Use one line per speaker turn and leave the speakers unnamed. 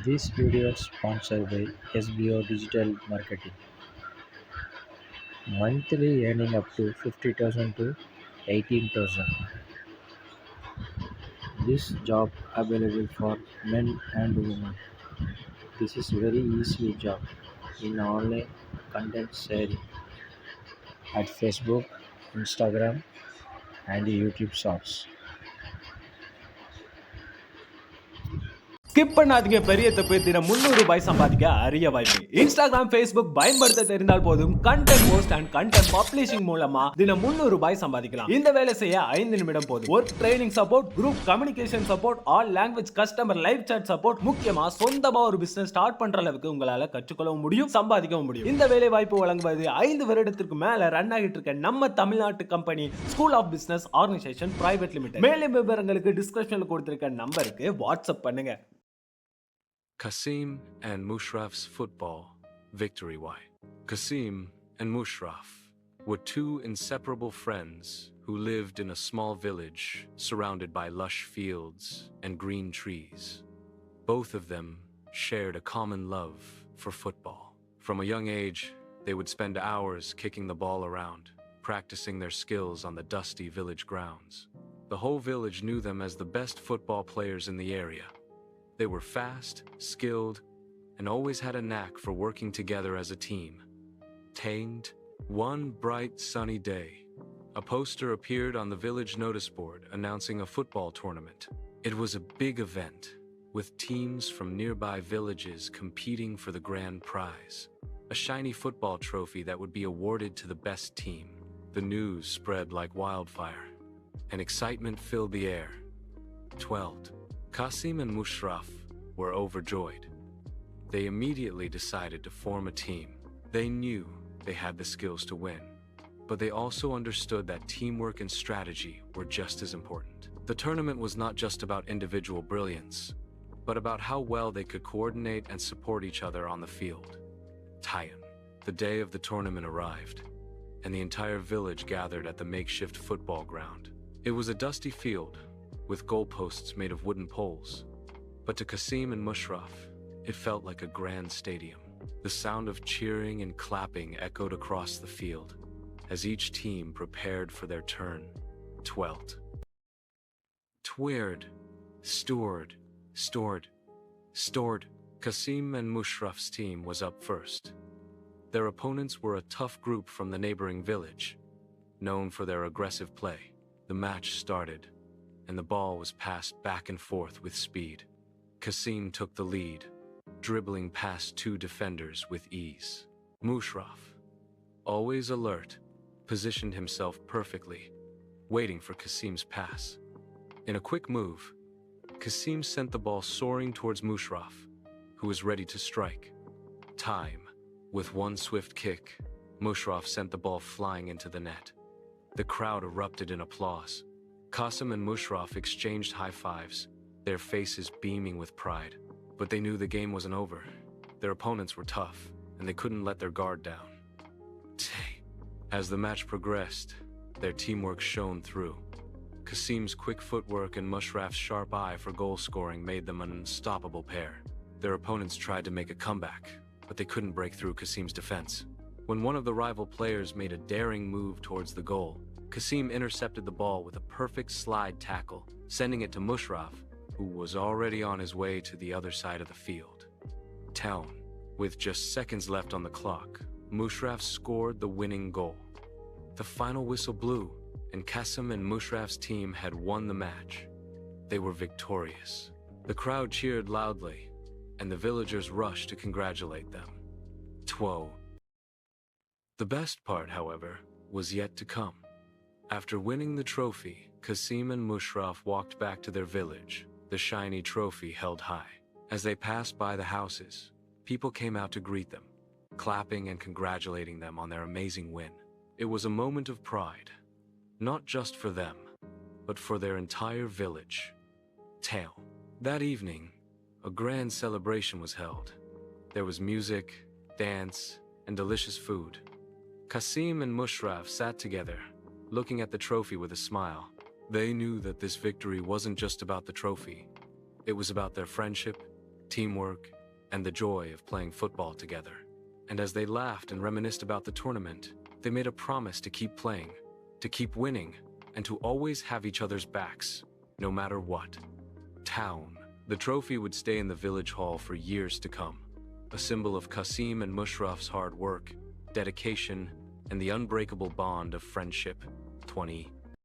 This video is sponsored by SBO Digital Marketing. Monthly earning up to 50,000 to 18,000. This job available for men and women. This is very easy job in online content sharing at Facebook, Instagram and YouTube Shorts.
Skip பண்ணாதீங்க, பெரிய தப்பு. தினம் ரூபாய் சம்பாதிக்க அரிய வாய்ப்பு. Instagram, Facebook பயன்படுத்த தெரிந்தால் போதும். Content post and content publishing மூலமா தினம் ரூபாய் சம்பாதிக்கலாம். இந்த வேலை செய்ய 5 நிமிடம் போதும். Work training support, group communication support, all language customer live chat support, முக்கியமா சொந்தமா ஒரு பிசினஸ் ஸ்டார்ட் பண்ற அளவுக்கு உங்களால கற்றுக்கொள்ளவும் முடியும், சம்பாதிக்கவும் முடியும். இந்த வேலை வாய்ப்பு வழங்குவது 5 வருடத்திற்கு மேல ரன் ஆகிட்டு இருக்க நம்ம தமிழ்நாட்டு company school of business organisation private limited. மேலும் விவரங்களுக்கு டிஸ்கிரிப்ஷன்ல கொடுத்திருக்க நம்பருக்கு வாட்ஸ்அப் பண்ணுங்க.
Kasim and Mushraf's football victory. Why? Kasim and Mushraf were two inseparable friends who lived in a small village surrounded by lush fields and green trees. Both of them shared a common love for football. From a young age, they would spend hours kicking the ball around, practicing their skills on the dusty village grounds. The whole village knew them as the best football players in the area. They were fast, skilled, and always had a knack for working together as a team. Tamed, one bright sunny day, a poster appeared on the village notice board announcing a football tournament. It was a big event, with teams from nearby villages competing for the grand prize, a shiny football trophy that would be awarded to the best team. The news spread like wildfire, and excitement filled the air. 12. Kasim and Mushraf were overjoyed. They immediately decided to form a team. They knew they had the skills to win, but they also understood that teamwork and strategy were just as important. The tournament was not just about individual brilliance, but about how well they could coordinate and support each other on the field. Tayan. The day of the tournament arrived, and the entire village gathered at the makeshift football ground. It was a dusty field, with goalposts made of wooden poles. But to Kasim and Mushraf, it felt like a grand stadium. The sound of cheering and clapping echoed across the field as each team prepared for their turn. Twelt. Tweared. Stored. Kasim and Mushraf's team was up first. Their opponents were a tough group from the neighboring village, known for their aggressive play. The match started, and the ball was passed back and forth with speed. Kasim took the lead, dribbling past 2 defenders with ease. Mushraf, always alert, positioned himself perfectly, waiting for Kasim's pass. In a quick move, Kasim sent the ball soaring towards Mushraf, who was ready to strike. Time. With one swift kick, Mushraf sent the ball flying into the net. The crowd erupted in applause. Kasim and Mushraf exchanged high fives, their faces beaming with pride. But they knew the game wasn't over. Their opponents were tough, and they couldn't let their guard down. As the match progressed, their teamwork shone through. Kasim's quick footwork and Mushraf's sharp eye for goal scoring made them an unstoppable pair. Their opponents tried to make a comeback, but they couldn't break through Kasim's defense. When one of the rival players made a daring move towards the goal, Kasim intercepted the ball with a perfect slide tackle, sending it to Mushraf, who was already on his way to the other side of the field. Town. With just seconds left on the clock, Mushraf scored the winning goal. The final whistle blew, and Kasim and Mushraf's team had won the match. They were victorious. The crowd cheered loudly, and the villagers rushed to congratulate them. 12. The best part, however, was yet to come. After winning the trophy, Kasim and Mushraf walked back to their village, the shiny trophy held high. As they passed by the houses, people came out to greet them, clapping and congratulating them on their amazing win. It was a moment of pride, not just for them, but for their entire village. Tale. That evening, a grand celebration was held. There was music, dance, and delicious food. Kasim and Mushraf sat together, looking at the trophy with a smile. They knew that this victory wasn't just about the trophy. It was about their friendship, teamwork, and the joy of playing football together. And as they laughed and reminisced about the tournament, they made a promise to keep playing, to keep winning, and to always have each other's backs, no matter what. Town. The trophy would stay in the village hall for years to come, a symbol of Kasim and Mushraf's hard work, dedication, and the unbreakable bond of friendship. 20